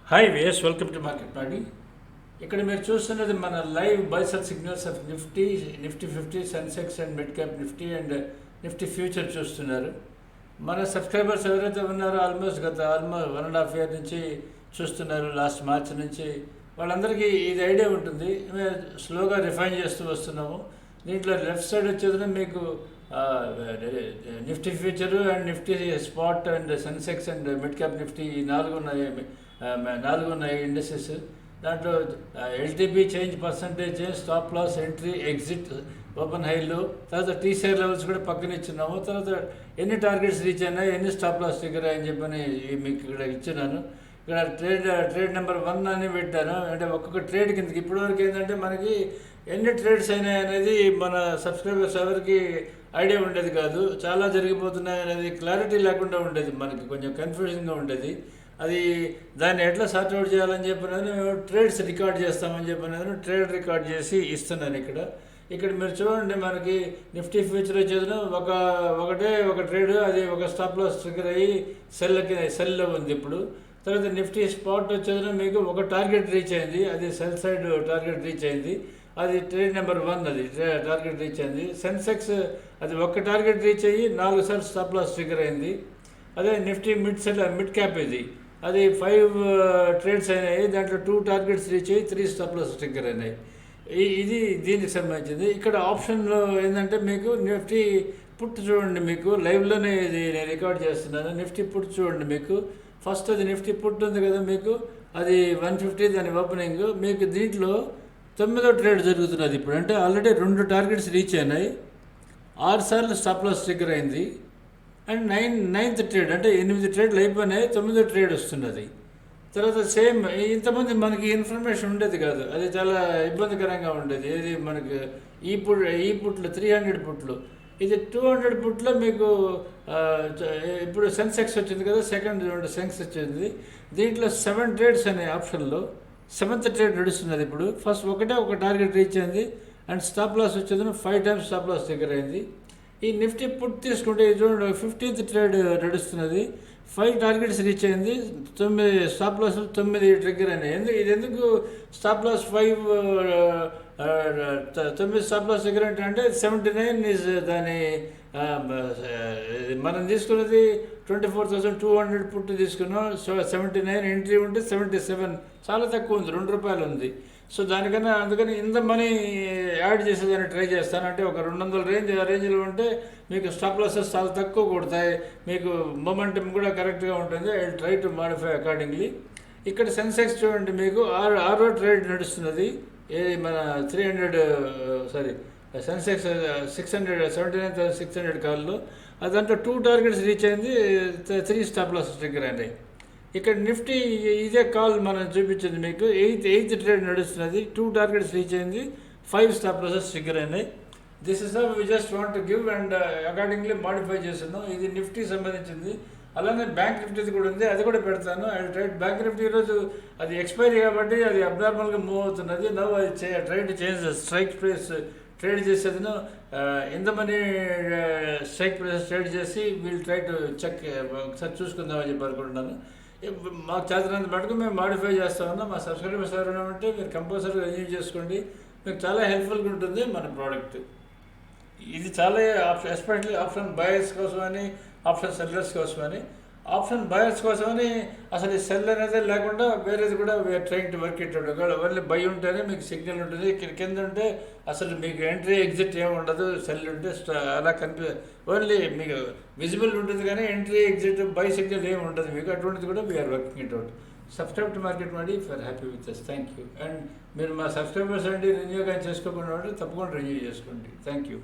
Hi ways welcome to market party. ఇక్కడ మీరు చూస్తున్నది మన live buy sell signals of Nifty 50 Sensex and mid cap Nifty and Nifty future చూస్తున్నారు. మన సబ్స్క్రైబర్స్ ఎవరైతే ఉన్నారో ఆల్మోస్ట్ 1.5 year నుంచి చూస్తున్నారు, లాస్ట్ మార్చ్ నుంచి. వాళ్ళందరికీ ఇది ఐడియా ఉంటుంది. మేము స్లోగా రిఫైన్ చేస్తూ వస్తున్నాము. దీంట్లో లెఫ్ట్ సైడ్ వచ్చేది మీకు Nifty future and Nifty spot and Sensex and mid cap Nifty ఈ నాలుగు ఉన్నాయి ఇండస్ట్రీస్. దాంట్లో LTP change, percentage change, stop loss, entry, exit, open హైలు, తర్వాత టీసీఆర్ లెవెల్స్ కూడా పక్కన ఇచ్చున్నాము. తర్వాత ఎన్ని టార్గెట్స్ రీచ్ అయినాయి, ఎన్ని స్టాప్ లాస్ ట్రిగ్గర్ అని చెప్పని మీకు ఇక్కడ ఇచ్చినాను. ఇక్కడ ట్రేడ్ నెంబర్ 1 అని పెట్టాను. అంటే ఒక్కొక్క ట్రేడ్ కిందకి ఇప్పటివరకు ఏంటంటే మనకి ఎన్ని ట్రేడ్స్ అయినాయి అనేది మన సబ్స్క్రైబర్స్ ఎవరికి ఐడియా ఉండేది కాదు. చాలా జరిగిపోతున్నాయి అనేది క్లారిటీ లేకుండా ఉండేది, మనకి కొంచెం కన్ఫ్యూజన్గా ఉండేది. అది దాన్ని ఎట్లా సార్ట్అవుట్ చేయాలని చెప్పినది మేము ట్రేడ్స్ రికార్డ్ చేస్తామని చెప్పినది ట్రేడ్ రికార్డ్ చేసి ఇస్తున్నాను. ఇక్కడ మీరు చూడండి, మనకి నిఫ్టీ ఫ్యూచర్ వచ్చేది ఒక ట్రేడ్, అది ఒక స్టాప్ లాస్ ట్రిగ్గర్ అయ్యి సెల్లో ఉంది ఇప్పుడు. తర్వాత నిఫ్టీ స్పాట్ వచ్చేది మీకు ఒక టార్గెట్ రీచ్ అయింది, అది సెల్ సైడ్ టార్గెట్ రీచ్ అయింది, అది ట్రేడ్ నెంబర్ 1, అది టార్గెట్ రీచ్ అయింది. సెన్సెక్స్ అది ఒక టార్గెట్ రీచ్ అయ్యి 4 సార్లు స్టాప్ లాస్ ట్రిగ్గర్ అయింది. అదే నిఫ్టీ మిడ్ క్యాప్ అది 5 ట్రేడ్స్ అయినాయి, దాంట్లో 2 టార్గెట్స్ రీచ్ అయ్యి 3 స్టాప్ లాస్ ట్రిగ్గర్ అయినాయి. ఇది దీనికి సంబంధించింది. ఇక్కడ ఆప్షన్లో ఏంటంటే మీకు నిఫ్టీ పుట్ చూడండి, మీకు లైవ్లోనే ఇది నేను రికార్డ్ చేస్తున్నాను. నిఫ్టీ పుట్ చూడండి, మీకు ఫస్ట్ అది నిఫ్టీ పుట్ ఉంది కదా, మీకు అది 150 దాని ఓపెనింగ్. మీకు దీంట్లో 9వ ట్రేడ్ జరుగుతున్నది ఇప్పుడు. అంటే ఆల్రెడీ 2 టార్గెట్స్ రీచ్ అయినాయి, 6 సార్లు స్టాప్ లాస్ ట్రిగ్గర్ అయింది. అండ్ 9th ట్రేడ్ అంటే 8 ట్రేడ్లు అయిపోయినాయి, 9వ ట్రేడ్ వస్తున్నది. తర్వాత సేమ్ ఇంతమంది మనకి ఇన్ఫర్మేషన్ ఉండేది కాదు, అది చాలా ఇబ్బందికరంగా ఉండేది. ఇది మనకి ఈ పుట్లు 300 పుట్లు, ఇది 200 పుట్లో మీకు ఇప్పుడు సెన్సెక్స్ వచ్చింది కదా, సెకండ్ సెన్స్ వచ్చింది. దీంట్లో 7 ట్రేడ్స్ అనే ఆప్షన్లో 7th ట్రేడ్ నడుస్తున్నది ఇప్పుడు. ఫస్ట్ ఒక టార్గెట్ రీచ్ అయింది అండ్ స్టాప్ లాస్ వచ్చేది 5 times స్టాప్ లాస్ దగ్గర అయింది. ఈ నిఫ్టీ పుట్ తీసుకుంటే ఇది చూడండి, 15th ట్రేడ్ నడుస్తున్నది, 5 టార్గెట్స్ రీచ్ అయింది, 9 స్టాప్ లాస్ 9 ట్రిగ్గర్ అయినాయి. ఎందుకు స్టాప్ లాస్ 9 స్టాప్ లాస్ దగ్గర అంటే 79 ఈజ్ దాని మనం తీసుకున్నది 24,200 పుట్టు తీసుకున్నాం. 79 ఎంట్రీ ఉంటే 77, చాలా తక్కువ ఉంది, ₹2 ఉంది. సో అందుకని ఇంత మనీ యాడ్ చేసేదాన్ని ట్రై చేస్తాను. అంటే ఒక 200 రేంజ్లో ఉంటే మీకు స్టాప్ లాసెస్ చాలా తక్కువ కొడతాయి, మీకు మొమెంటం కూడా కరెక్ట్గా ఉంటుంది. I will try to modify accordingly. ఇక్కడ సెన్సెక్స్ చూడండి, మీకు 6వ ట్రేడ్ నడుస్తున్నది. ఏది మన సెన్సెక్స్ 79,600 కాల్లో దాంట్లో 2 టార్గెట్స్ రీచ్ అయింది, 3 స్టాప్ లాస్ ట్రిగ్గర్ అయినాయి. ఇక్కడ నిఫ్టీ ఇదే కాల్ మనం చూపించింది మీకు, 8th ట్రేడ్ నడుస్తున్నది, 2 టార్గెట్స్ రీచ్ అయింది, 5 స్టాప్ లాసెస్ ట్రిగ్గర్ అయినాయి. This is how we just want to give and accordingly modify చేస్తున్నాం. ఇది నిఫ్టీ సంబంధించింది. అలానే బ్యాంక్ నిఫ్టీది కూడా ఉంది, అది కూడా పెడతాను. అండ్ బ్యాంక్ నిఫ్టీ ఈరోజు అది ఎక్స్పైరీ కాబట్టి అది అబ్నార్మల్గా మూవ్ అవుతున్నది. నవ్వు అది tried change strike price trade చేసేది ఎంత మనీ స్ట్రైక్ ప్రైస్ ట్రేడ్ చేసి వీల్ ట్రై టు చెక్ ఒకసారి చూసుకుందామని చెప్పి అనుకుంటున్నాను. మాకు చేతనంత మటుకు మేము మాడిఫై చేస్తా ఉన్నాం. మా సబ్స్క్రైబర్స్ ఎవరైనా ఉంటే మీరు కంపల్సరీగా రివ్యూ చేసుకోండి, మీకు చాలా హెల్ప్ఫుల్గా ఉంటుంది మన ప్రోడక్ట్. ఇది చాలా ఎస్పెషల్లీ ఆప్షన్ బయర్స్ కోసమని, ఆప్షన్ సెల్లర్స్ కోసమని. ఆప్షన్ బయర్స్ కోసమని అసలు ఈ సెల్ అనేది లేకుండా వేరేది కూడా we are trying to work it out. Only buy ఉంటేనే మీకు సిగ్నల్ ఉంటుంది, కింద ఉంటే అసలు మీకు ఎంట్రీ ఎగ్జిట్ ఏమి ఉండదు. సెల్ ఉంటే అలా ఓన్లీ మీకు విజిబుల్ ఉంటుంది కానీ ఎంట్రీ ఎగ్జిట్ బై సిగ్నల్ ఏమి ఉండదు మీకు. అటువంటిది కూడా we're working it out. Subscribe to market మాడి for happy with us. Thank you. And మీరు మా సబ్స్క్రైబర్స్ అండి రిన్యూ కానీ చేసుకోకుండా ఉంటే తప్పకుండా రిన్యూ చేసుకోండి. Thank you.